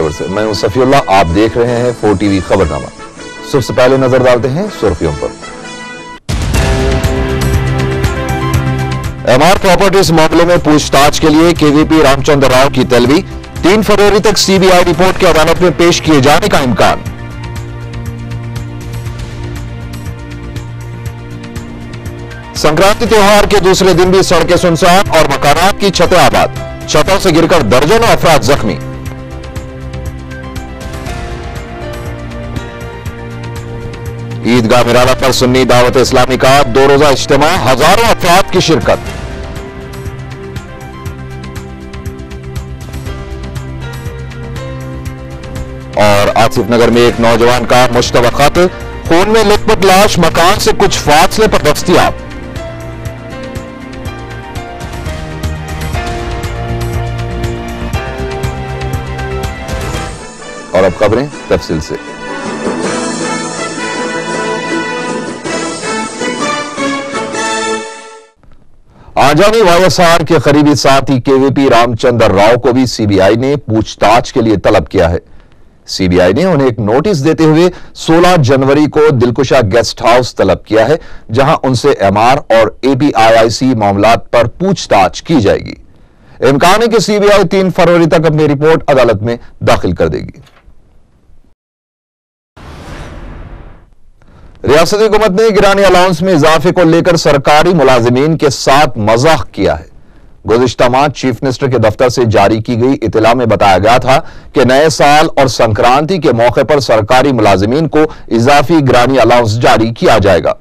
Flyover से। मैं हूं सफीउल्लाह, आप देख रहे हैं 4TV खबरनामा। सबसे पहले नजर डालते हैं सुर्खियों पर। एमआर प्रॉपर्टीज मामले में पूछताछ के लिए केवीपी रामचंद्र राव की तलबी। 3 फरवरी तक सीबीआई रिपोर्ट की अदालत में पेश किए जाने का इम्कान। संक्रांति त्योहार के दूसरे दिन भी सड़कें सुनसान और मकानात की छतें आबाद। छतों से गिरकर दर्जनों अफराद जख्मी। ईदगाह मिराला पर सुन्नी दावत इस्लामी का 2 रोजा इज्तिमा, हजारों अफराद की शिरकत। और आसिफ नगर में एक नौजवान का मुश्तबा खत, खून में लिपट लाश मकान से कुछ फासले पर दस्तयाब। और अब खबरें तफसील से। आजामी वाईएसआर के करीबी साथी केवीपी रामचंद्र राव को भी सीबीआई ने पूछताछ के लिए तलब किया है। सीबीआई ने उन्हें एक नोटिस देते हुए 16 जनवरी को दिलकुशा गेस्ट हाउस तलब किया है, जहां उनसे एमआर और एपीआईआईसी मामलात पर पूछताछ की जाएगी। इम्कान है कि सीबीआई 3 फरवरी तक अपनी रिपोर्ट अदालत में दाखिल कर देगी। रियासती हुकूमत ने गिरानी अलाउंस में इजाफे को लेकर सरकारी मुलाजिमीन के साथ मजाक किया है। गुज़िश्ता माह चीफ मिनिस्टर के दफ्तर से जारी की गई इत्तला में बताया गया था कि नए साल और संक्रांति के मौके पर सरकारी मुलाजिमीन को इजाफी गिरानी अलाउंस जारी किया जाएगा।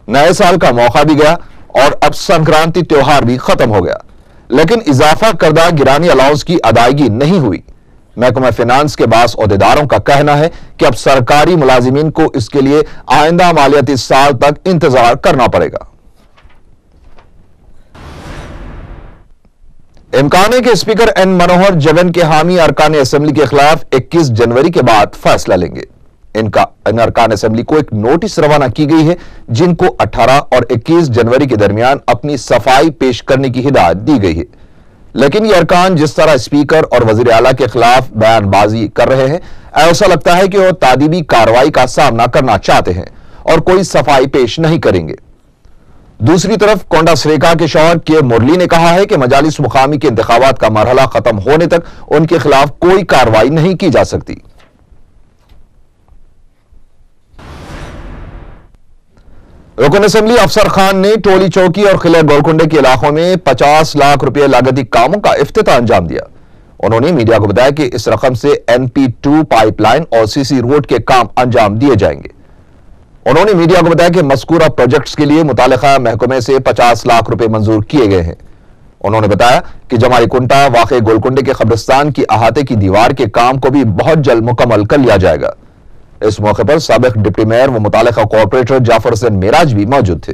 नए साल का मौका भी गया और अब संक्रांति त्योहार भी खत्म हो गया, लेकिन इजाफा करदा गिरानी अलाउंस की अदायगी नहीं हुई। महकमा फिनांस के बास ओहदेदारों का कहना है कि अब सरकारी मुलाजिमीन को इसके लिए आइंदा मालियाती साल तक इंतजार करना पड़ेगा। इम्कान है कि स्पीकर एन मनोहर जगन के हामी अरकान असेंबली के खिलाफ 21 जनवरी के बाद फैसला लेंगे। इन अरकान असेंबली को एक नोटिस रवाना की गई है, जिनको 18 और 21 जनवरी के दरमियान अपनी सफाई पेश करने की हिदायत दी गई है। लेकिन ये अरकान जिस तरह स्पीकर और वजीर आला के खिलाफ बयानबाजी कर रहे हैं, ऐसा लगता है कि वो तादीबी कार्रवाई का सामना करना चाहते हैं और कोई सफाई पेश नहीं करेंगे। दूसरी तरफ कोंडा सरेका के शौहर के मुरली ने कहा है कि मजालिस मुकामी के इंतखाबात का मरहला खत्म होने तक उनके खिलाफ कोई कार्रवाई नहीं की जा सकती। रुकन असेंबली अफसर खान ने टोली चौकी और किले गोलकुंडे के इलाकों में 50 लाख रुपए लागती कामों का इफ्तिताह अंजाम दिया। उन्होंने मीडिया को बताया कि इस रकम से NP2 पाइपलाइन और सीसी रोड के काम अंजाम दिए जाएंगे। उन्होंने मीडिया को बताया कि मज़कूरा प्रोजेक्ट्स के लिए मुतालिका महकमे से 50 लाख रुपए मंजूर किए गए हैं। उन्होंने बताया कि जमाई कुंटा वाक़े गोलकुंडे के कब्रिस्तान की अहाते की दीवार के काम को भी बहुत जल्द मुकम्मल कर लिया जाएगा। इस मौके पर साबिक डिप्टी मेयर व मुतालिका कॉर्पोरेटर जाफर हुसैन मेराज भी मौजूद थे।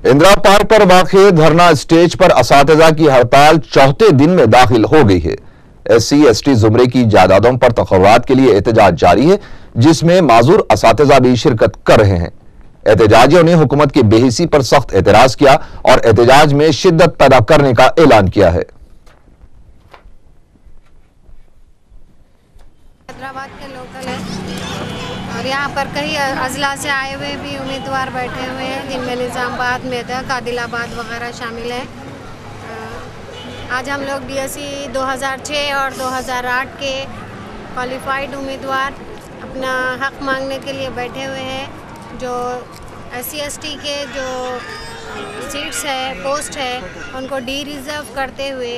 इंदिरा पार्क पर वाक़े धरना स्टेज पर असातिज़ा की हड़ताल 4थे दिन में दाखिल हो गई है। SC/ST जुमरे की जायदादों पर तक़र्रुरात के लिए एहतजाज जारी है, जिसमें माजूर असातिज़ा भी शिरकत कर रहे हैं। एहतजाजियों ने हुकूमत की बेहिसी पर सख्त एतराज किया और एहतजाज में शिद्दत पैदा करने का ऐलान किया है। हैदराबाद के लोकल है और यहाँ पर कई अजला से आए हुए भी उम्मीदवार बैठे हुए हैं, जिनमें निज़ामाबाद, मेदक, आदिलाबाद वगैरह शामिल है। आज हम लोग DSE 2006 और 2008 के क्वालिफाइड उम्मीदवार अपना हक मांगने के लिए बैठे हुए हैं। जो SC/ST के जो सीट्स है, पोस्ट है, उनको रिजर्व करते हुए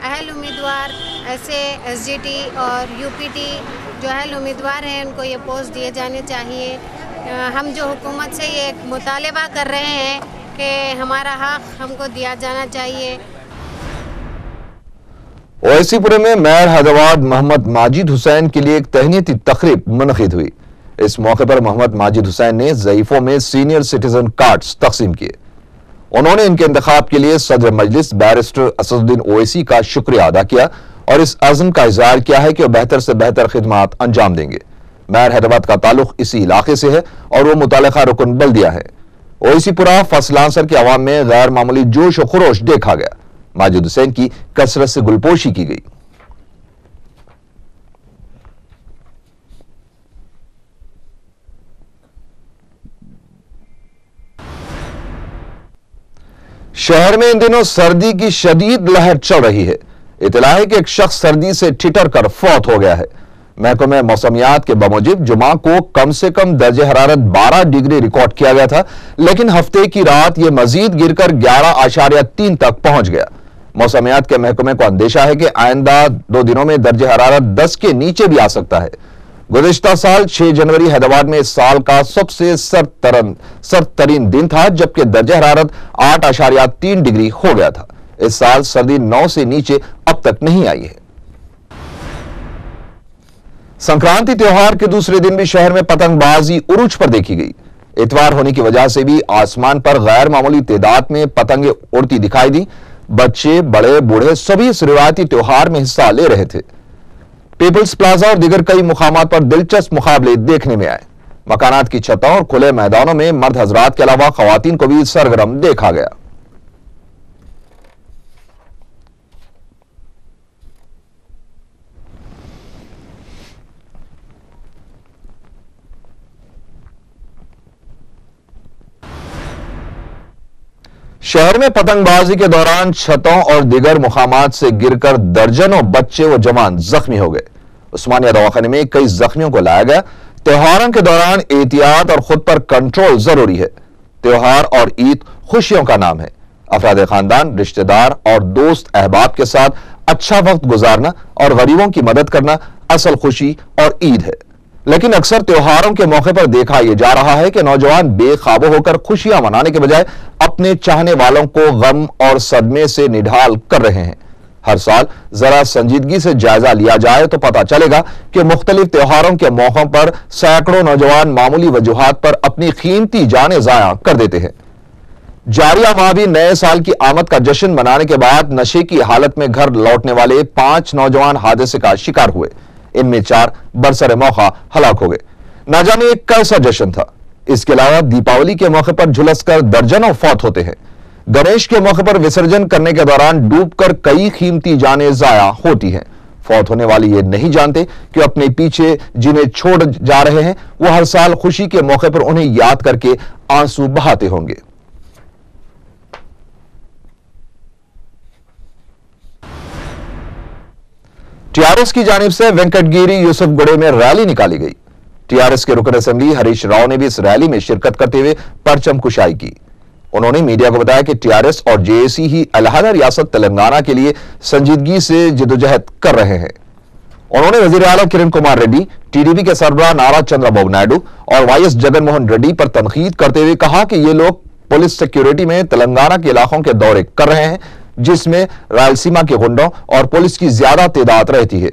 अहल उम्मीदवार ऐसे SGT और UPT जो अहल उम्मीदवार हैं, उनको ये पोस्ट दिए जाने चाहिए। हम जो हुकूमत से ये मुतालबा कर रहे हैं कि हमारा हक हमको दिया जाना चाहिए। ओवैसीपुरे में मेयर हैदराबाद मोहम्मद माजिद हुसैन के लिए एक तहनीती तकरीब मुनक़िद हुई। इस मौके पर मोहम्मद माजिद हुसैन ने ज़ईफ़ों में सीनियर सिटीजन कार्ड्स तकसीम किए। उन्होंने इनके इंतखाब के लिए सदर मजलिस बैरिस्टर असदुद्दीन ओवैसी का शुक्रिया अदा किया और इस अज़्म का इज़हार किया है कि वह बेहतर से बेहतर खिदमात अंजाम देंगे। मेयर हैदराबाद का ताल्लुक इसी इलाके से है और वो मुतालिका रुकन बल्दिया है। ओवैसीपुरा फसलांसर के अवाम में गैर मामूली जोश और खरोश देखा गया। माजिद हुसैन की कसरत से गुलपोशी की गई। शहर में इन दिनों सर्दी की शदीद लहर चल रही है। इतला है कि एक शख्स सर्दी से ठिठर कर फौत हो गया है। महकमे मौसमियात के बमूजिब जुमा को कम से कम दर्जे हरारत 12 डिग्री रिकॉर्ड किया गया था, लेकिन हफ्ते की रात यह मजीद गिरकर 11.3 तक पहुंच गया। मौसमियात के महकमे को अंदेशा है कि आइंदा 2 दिनों में दर्जे हरारत 10 के नीचे भी आ सकता है। गुज़िश्ता साल 6 जनवरी हैदराबाद में इस साल का सबसे सर्द तरीन दिन था, जबकि दर्जा हरारत 8.3 डिग्री हो गया था। इस साल सर्दी 9 से नीचे अब तक नहीं आई है। संक्रांति त्योहार के दूसरे दिन भी शहर में पतंगबाजी उरूज पर देखी गई। इतवार होने की वजह से भी आसमान पर गैर मामूली तादाद में पतंगें उड़ती दिखाई दी। बच्चे, बड़े, बूढ़े सभी इस रिवायती त्योहार में हिस्सा ले रहे थे। पीपल्स प्लाजा और दीगर कई मुकामात पर दिलचस्प मुकाबले देखने में आए। मकानात की छतों और खुले मैदानों में मर्द हजरात के अलावा खवातीन को भी सरगर्म देखा गया। शहर में पतंगबाजी के दौरान छतों और दीगर मुकामात से गिरकर दर्जनों बच्चे व जवान जख्मी हो गए। उस्मानिया दवाखाने में कई जख्मियों को लाया गया। त्योहारों के दौरान एहतियात और खुद पर कंट्रोल जरूरी है। त्योहार और ईद खुशियों का नाम है। अफराद खानदान, रिश्तेदार और दोस्त अहबाब के साथ अच्छा वक्त गुजारना और गरीबों की मदद करना असल खुशी और ईद है। लेकिन अक्सर त्योहारों के मौके पर देखा यह जा रहा है कि नौजवान बेखाबो होकर खुशियां मनाने के बजाय अपने चाहने वालों को गम और सदमे से निढाल कर रहे हैं। हर साल जरा संजीदगी से जायजा लिया जाए तो पता चलेगा कि मुख्तलिफ त्योहारों के मौकों पर सैकड़ों नौजवान मामूली वजूहात पर अपनी कीमती जानें जाया कर देते हैं। जारिया माह भी नए साल की आमद का जश्न मनाने के बाद नशे की हालत में घर लौटने वाले 5 नौजवान हादसे का शिकार हुए। इनमें 4 बरसरे मौका हलाक हो गए। ना जाने एक कैसा जश्न था। इसके अलावा दीपावली के मौके पर झुलसकर दर्जनों फौत होते हैं। गणेश के मौके पर विसर्जन करने के दौरान डूबकर कई कीमती जानें जाया होती हैं। फौत होने वाले ये नहीं जानते कि अपने पीछे जिन्हें छोड़ जा रहे हैं वो हर साल खुशी के मौके पर उन्हें याद करके आंसू बहाते होंगे। टीआरएस की जानिब से वेंकटगिरी यूसुफगुड़े में रैली निकाली गई। टीआरएस के रुकन असेंबली हरीश राव ने भी इस रैली में शिरकत करते हुए परचम कुशाई की। उन्होंने मीडिया को बताया कि टीआरएस और जेएसी ही अलहदा रियासत तेलंगाना के लिए संजीदगी से जिदोजहद कर रहे हैं। उन्होंने वजीर आला किरण कुमार रेड्डी, टीडीपी के सरबराह नारा चंद्रबाबू नायडू और वाईएस जगनमोहन रेड्डी पर तनकीद करते हुए कहा कि ये लोग पुलिस सिक्योरिटी में तेलंगाना के इलाकों के दौरे कर रहे हैं, जिसमें रायलसीमा के गुंडों और पुलिस की ज्यादा तादाद रहती है।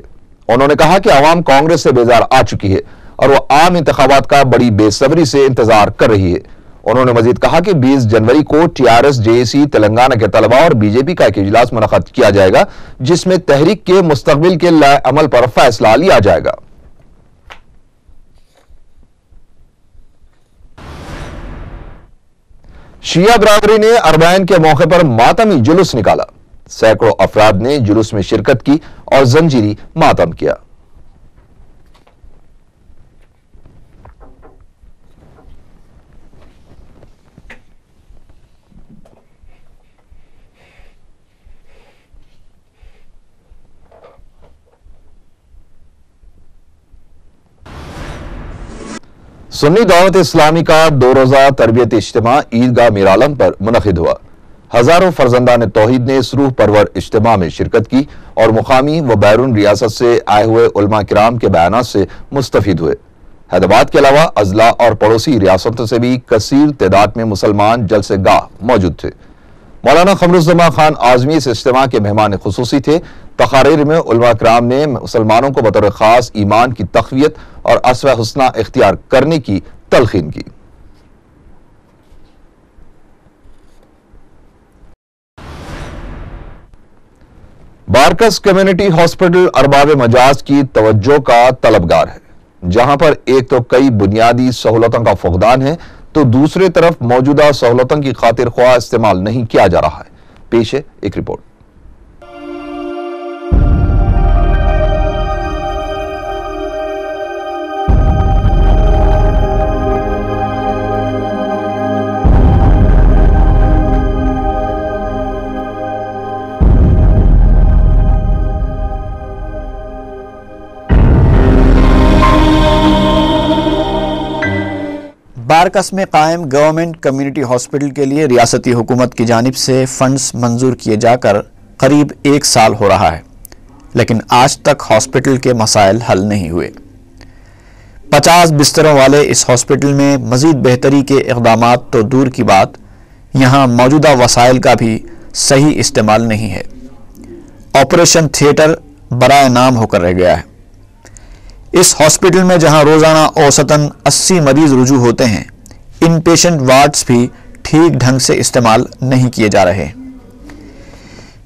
उन्होंने कहा कि अवाम कांग्रेस से बेजार आ चुकी है और वह आम इंतखाबात का बड़ी बेसब्री से इंतजार कर रही है। उन्होंने मजीद कहा कि 20 जनवरी को टीआरएस, जेएसी, तेलंगाना के तलबा और बीजेपी का एक इजलास मुनक़द किया जाएगा, जिसमें तहरीक के मुस्तकबिल के लाए अमल पर फैसला लिया जाएगा। शिया बरादरी ने अरबैन के मौके पर मातमी जुलूस निकाला। सैकड़ों अफराद ने जुलूस में शिरकत की और जंजीरी मातम किया। सुन्नी दावत इस्लामी का 2 रोजा तरबियत इज्तिमा ईदगाह मीरालम पर मुनक़िद हुआ। हजारों फर्जंदान तौहीद ने इस रूह परवर इज्तिमा में शिरकत की और मुकामी व बैरून रियासत से आए हुए उलमा किराम के बयानात से मुस्तफीद हुए। हैदराबाद के अलावा अजला और पड़ोसी रियासतों से भी कसीर तादाद में मुसलमान जलसे गाह मौजूद थे। मौलाना क़मरुज़्ज़मा खान आज़मी इस इज्तिमा के मेहमान खुसूसी थे। तक़ारीर में उलमा किराम ने मुसलमानों को बतौर ख़ास ईमान की तक़वियत और अस्व हुस्ना इख्तियार करने की तलक़ीन की। बारकस कम्युनिटी हॉस्पिटल अरबाब मजाज की तवज्जो का तलबगार है, जहां पर एक तो कई बुनियादी सहूलतों का फुकदान है, तो दूसरी तरफ मौजूदा सहूलतों की खातिर ख्वाह इस्तेमाल नहीं किया जा रहा है। पेश है एक रिपोर्ट। बारकस में कायम गवर्नमेंट कम्युनिटी हॉस्पिटल के लिए रियासती हुकूमत की जानिब से फंड्स मंजूर किए जाकर करीब 1 साल हो रहा है, लेकिन आज तक हॉस्पिटल के मसाइल हल नहीं हुए। 50 बिस्तरों वाले इस हॉस्पिटल में मज़ीद बेहतरी के इक़दामात तो दूर की बात, यहाँ मौजूदा वसाइल का भी सही इस्तेमाल नहीं है। ऑपरेशन थिएटर बराए नाम होकर रह गया है। इस हॉस्पिटल में जहां रोज़ाना औसतन 80 मरीज रुजू होते हैं, इन पेशेंट वार्ड्स भी ठीक ढंग से इस्तेमाल नहीं किए जा रहे।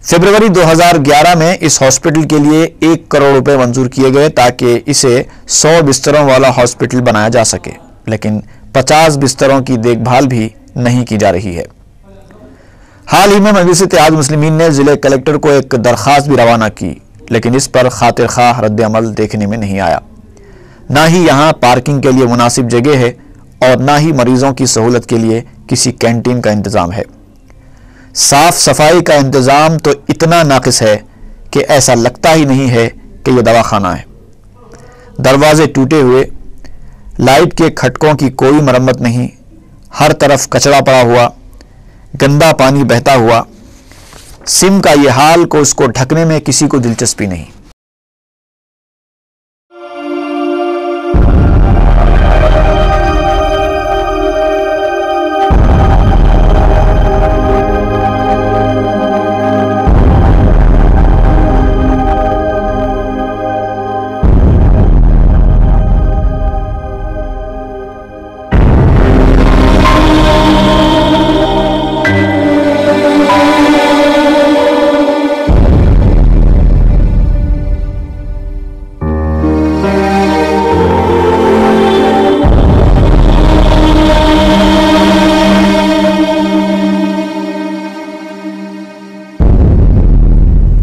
फरवरी 2011 में इस हॉस्पिटल के लिए 1 करोड़ रुपए मंजूर किए गए ताकि इसे 100 बिस्तरों वाला हॉस्पिटल बनाया जा सके, लेकिन 50 बिस्तरों की देखभाल भी नहीं की जा रही है। हाल ही में मजलिस-ए-इत्तेहाद मुस्लिमीन ने जिले कलेक्टर को एक दरख्वास्त भी रवाना की, लेकिन इस पर खातिर खाह रद्द अमल देखने में नहीं आया। ना ही यहाँ पार्किंग के लिए मुनासिब जगह है और ना ही मरीजों की सहूलत के लिए किसी कैंटीन का इंतज़ाम है। साफ सफाई का इंतज़ाम तो इतना नाक़िस है कि ऐसा लगता ही नहीं है कि यह दवाखाना है। दरवाजे टूटे हुए, लाइट के खटकों की कोई मरम्मत नहीं, हर तरफ कचरा पड़ा हुआ, गंदा पानी बहता हुआ। सिम का यह हाल को उसको ढकने में किसी को दिलचस्पी नहीं।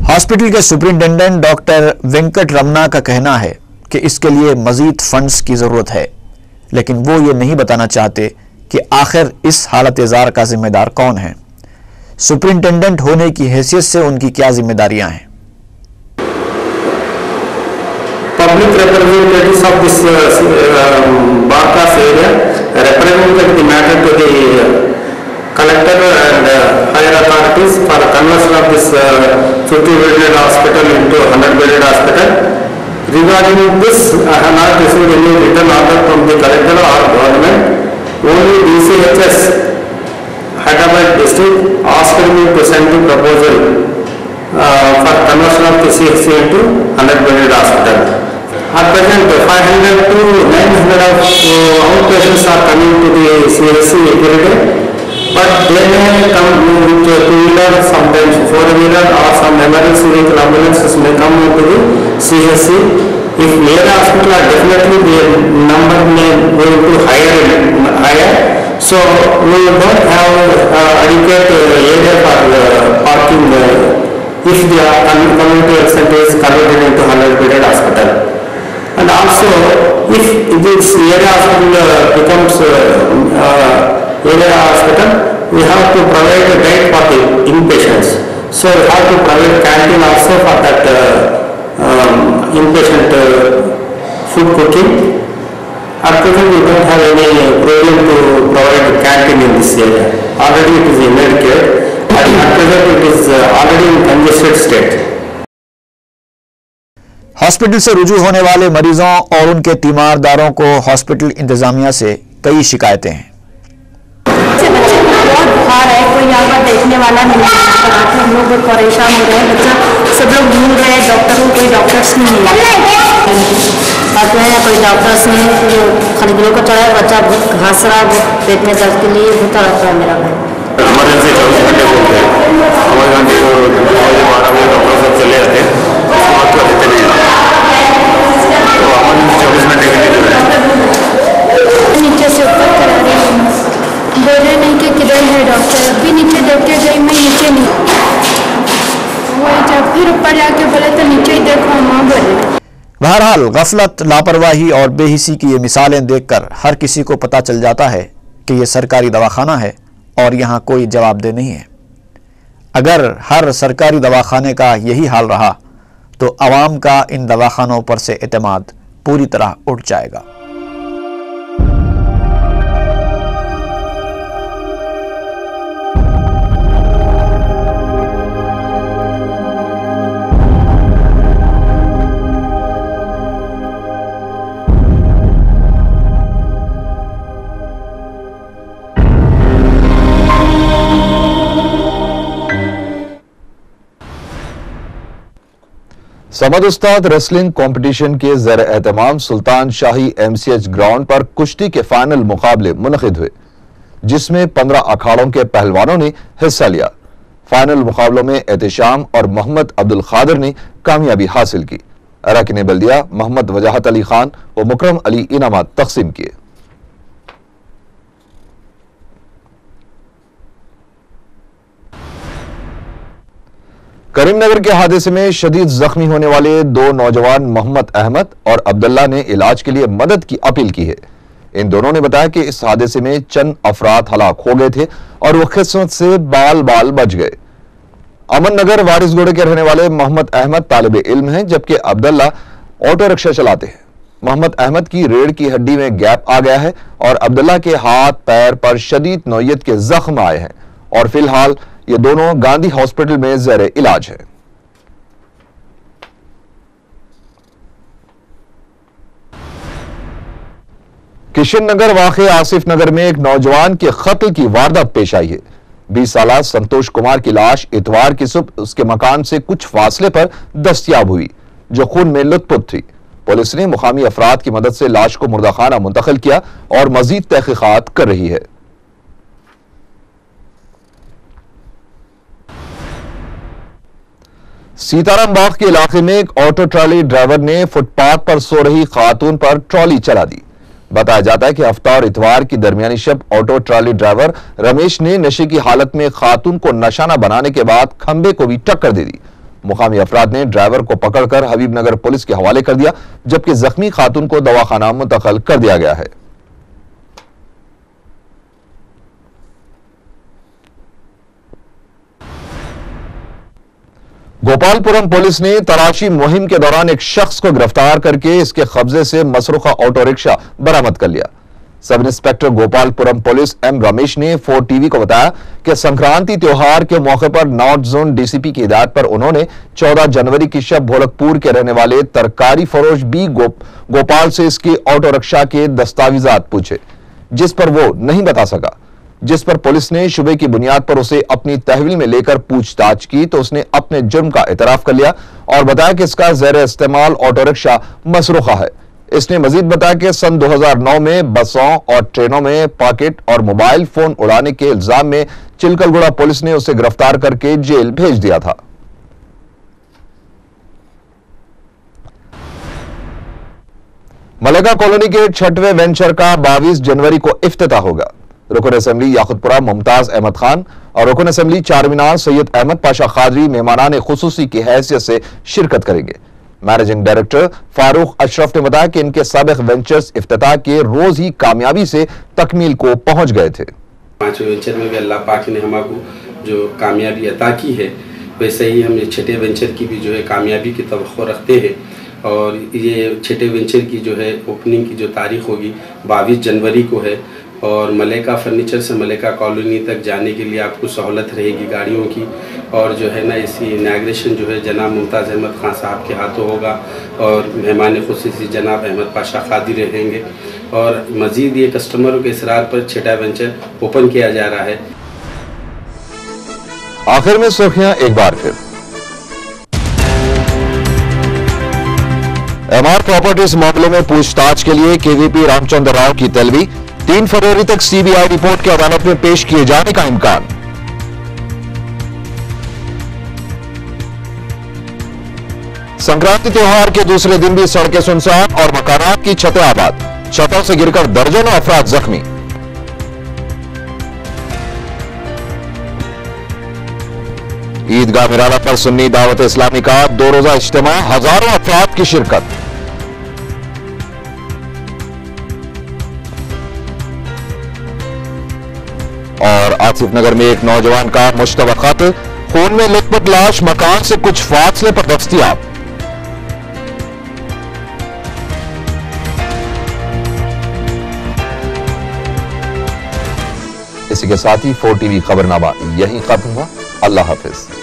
हॉस्पिटल के सुपरिंटेंडेंट डॉक्टर वेंकट रमना का कहना है कि इसके लिए मजीद फंड्स की जरूरत है, लेकिन वो ये नहीं बताना चाहते कि आखिर इस हालत-ए-ज़ार का जिम्मेदार कौन है। सुपरिंटेंडेंट होने की हैसियत से उनकी क्या जिम्मेदारियां हैं। Public representatives of this Barkas area represented the matter to the collector and higher authorities for the conversion of this 50-bedded hospital into 100-bedded hospital. Regarding this, I have not received any written order from the collector or government. Only DCHS Hyderabad district asked me to send the proposal for conversion of the CHC into 100-bedded hospital. At present, 500 to 900 of outpatients are coming to the CHC every day, but they may come with two-wheeler, sometimes four-wheeler, or some emergency vehicle ambulances may come into the CHC. If near hospital are definitely the number may go into higher. So we don't have adequate area for parking if the community health center is converted into 100-bedded hospital. And also, if this area hospital becomes area hospital, we have to provide a diet for the inpatients. So we have to provide canteen also for that inpatient food cooking. At present, we don't have any program to provide canteen in this area. Already it is inadequate, and at present it is already in congested state. Hospital से रुजू होने वाले मरीजों और उनके तीमारदारों को hospital इंतजामिया से कई शिकायतें हैं। बच्चे बहुत बुखार है, कोई यहाँ पर देखने वाला नहीं है, हम लोग बहुत परेशान हो रहे हैं। बच्चा सब लोग ढूंढ रहे हैं डॉक्टर को, कोई डॉक्टर्स नहीं मिला। आते हैं कोई डॉक्टर्स नहीं, जो खाली ग्लो को चढ़ा है, बच्चा बहुत घास रहा है, पेट में दर्द के लिए होता रहता है मेरा भाई। इमरजेंसी 24 घंटे बोलते हैं, हमारे घंटे को 12 बजे डॉक्टर सब चले जाते हैं, उसके बाद तो देते नहीं, तो इमरजेंसी 24 घंटे के लिए जो है नीचे से ऊपर करा रही हूँ, बोल रहे नहीं कि किधर है डॉक्टर, अभी नीचे देखते गई मैं नीचे नहीं, वही जब फिर ऊपर जाके बोले तो नीचे ही देखो माँ बोले। बहरहाल गफलत, लापरवाही और बेहिसी की ये मिसालें देखकर हर किसी को पता चल जाता है कि ये सरकारी दवाखाना है और यहाँ कोई जवाबदेह नहीं है। अगर हर सरकारी दवाखाने का यही हाल रहा तो आवाम का इन दवाखानों पर से एतमाद पूरी तरह उठ जाएगा। समद उस्ताद रेसलिंग कंपटीशन के ज़ेर एहतमाम सुल्तान शाही MCH ग्राउंड पर कुश्ती के फाइनल मुकाबले मुनक़िद हुए, जिसमें 15 अखाड़ों के पहलवानों ने हिस्सा लिया। फाइनल मुकाबलों में एहतशाम और मोहम्मद अब्दुल खादिर ने कामयाबी हासिल की। अरकान बल्दिया मोहम्मद वजाहत अली खान व मुकरम अली इनामात तकसीम किए। करीमनगर के हादसे में शदीद जख्मी होने वाले 2 नौजवान मोहम्मद अहमद और अब्दुल्ला ने इलाज के लिए मदद की अपील की है। इन दोनों ने बताया कि इस हादसे में चंद अफराद हलाक हो गए थे और वो किस्मत से बाल बाल बच गए। अमन नगर वारिसगुड़े के रहने वाले मोहम्मद अहमद तालिब इल्म हैं, जबकि अब्दुल्ला ऑटो रिक्शा चलाते हैं। मोहम्मद अहमद की रीढ़ की हड्डी में गैप आ गया है और अब्दुल्ला के हाथ पैर पर शदीद नौयत के जख्म आए हैं और फिलहाल ये दोनों गांधी हॉस्पिटल में ज़ेरे इलाज है। किशन नगर वाक़े आसिफ नगर में एक नौजवान के कत्ल की वारदात पेश आई है। 20 साला संतोष कुमार की लाश इतवार की सुबह उसके मकान से कुछ फासले पर दस्तयाब हुई, जो खून में लुत्पुत थी। पुलिस ने मुकामी अफराद की मदद से लाश को मुर्दाखाना मुंतकिल किया और मजीद तहकीकात कर रही है। सीताराम बाग के इलाके में एक ऑटो ट्रॉली ड्राइवर ने फुटपाथ पर सो रही खातून पर ट्रॉली चला दी। बताया जाता है कि हफ्ता और इतवार की दरमियानी शब ऑटो ट्रॉली ड्राइवर रमेश ने नशे की हालत में खातून को निशाना बनाने के बाद खंबे को भी टक्कर दे दी। मुकामी अफराद ने ड्राइवर को पकड़कर हबीबनगर पुलिस के हवाले कर दिया, जबकि जख्मी खातून को दवाखाना मुंतकिल कर दिया गया है। गोपालपुरम पुलिस ने तलाशी मुहिम के दौरान एक शख्स को गिरफ्तार करके इसके कब्जे से मसरूखा ऑटो रिक्शा बरामद कर लिया। Sub inspector Gopalapuram police M Ramesh ने 4 टीवी को बताया कि संक्रांति त्योहार के मौके पर नॉर्थ जोन डीसीपी की हिदायत पर उन्होंने 14 जनवरी की शब भोलकपुर के रहने वाले तरकारी फरोश बी गोपाल से इसके ऑटो रिक्शा के दस्तावेजात पूछे, जिस पर वो नहीं बता सका। जिस पर पुलिस ने शुबे की बुनियाद पर उसे अपनी तहवील में लेकर पूछताछ की तो उसने अपने जुर्म का इतराफ कर लिया और बताया कि इसका ज़ेर इस्तेमाल ऑटो रिक्शा मसरूखा है। इसने मजीद बताया कि सन 2009 में बसों और ट्रेनों में पॉकेट और मोबाइल फोन उड़ाने के इल्जाम में चिलकलगुड़ा पुलिस ने उसे गिरफ्तार करके जेल भेज दिया था। मलेगा कॉलोनी के 6वें वेंचर का 22 जनवरी को इफ्तिताह होगा। रुकन असेंबली याकुतपुरा मुमताज अहमद खान और रुकन असेंबली चारमीनार सैयद अहमद पाशा खादरी मेहमानान खुसूसी की हैसियत से शिरकत करेंगे। मैनेजिंग डायरेक्टर फारूक अशरफ ने बताया कि इनके साबिक वेंचर्स इफ्तिताह के रोज ही कामयाबी से तकमील को पहुंच गए थे। 5वें वेंचर में भी अल्लाह पाक ने हमको जो कामयाबी अता की है, वैसे ही हम 6ठे वेंचर की भी जो है कामयाबी की तवक्को रखते हैं और ये 6ठे वेंचर की जो है ओपनिंग की जो तारीख होगी 22 जनवरी को है और मलेका फर्नीचर से मलेका कॉलोनी तक जाने के लिए आपको सहूलत रहेगी गाड़ियों की। और जो है ना इसी इनाग्रेशन जो है जनाब मुमताज़ अहमद खान साहब के हाथों होगा और मेहमान खुसूसी जनाब अहमद पाशा खादी रहेंगे और मज़ीद ये कस्टमरों के इसरार पर 6ठा वेंचर ओपन किया जा रहा है। आखिर में सुर्खियां एक बार फिर। एमआर प्रॉपर्टीज मामले में पूछताछ के लिए केवीपी रामचंद्र राव की तलबी। 3 फरवरी तक सीबीआई रिपोर्ट की अदालत में पेश किए जाने का इम्कान। संक्रांति त्योहार के दूसरे दिन भी सड़कें सुनसान और मकानात की छतें आबाद। छतों से गिरकर दर्जनों अफराद जख्मी। ईदगाह मिराला पर सुन्नी दावत इस्लामी का 2 रोजा इज्तिमा, हजारों अफराद की शिरकत। और आसिफ नगर में एक नौजवान का मुश्तबा कत्ल, खून में लथपथ लाश मकान से कुछ फासले पर दस्तयाब। इसी के साथ ही 4 टीवी खबरनामा यहीं खत्म हुआ। अल्लाह हाफिज।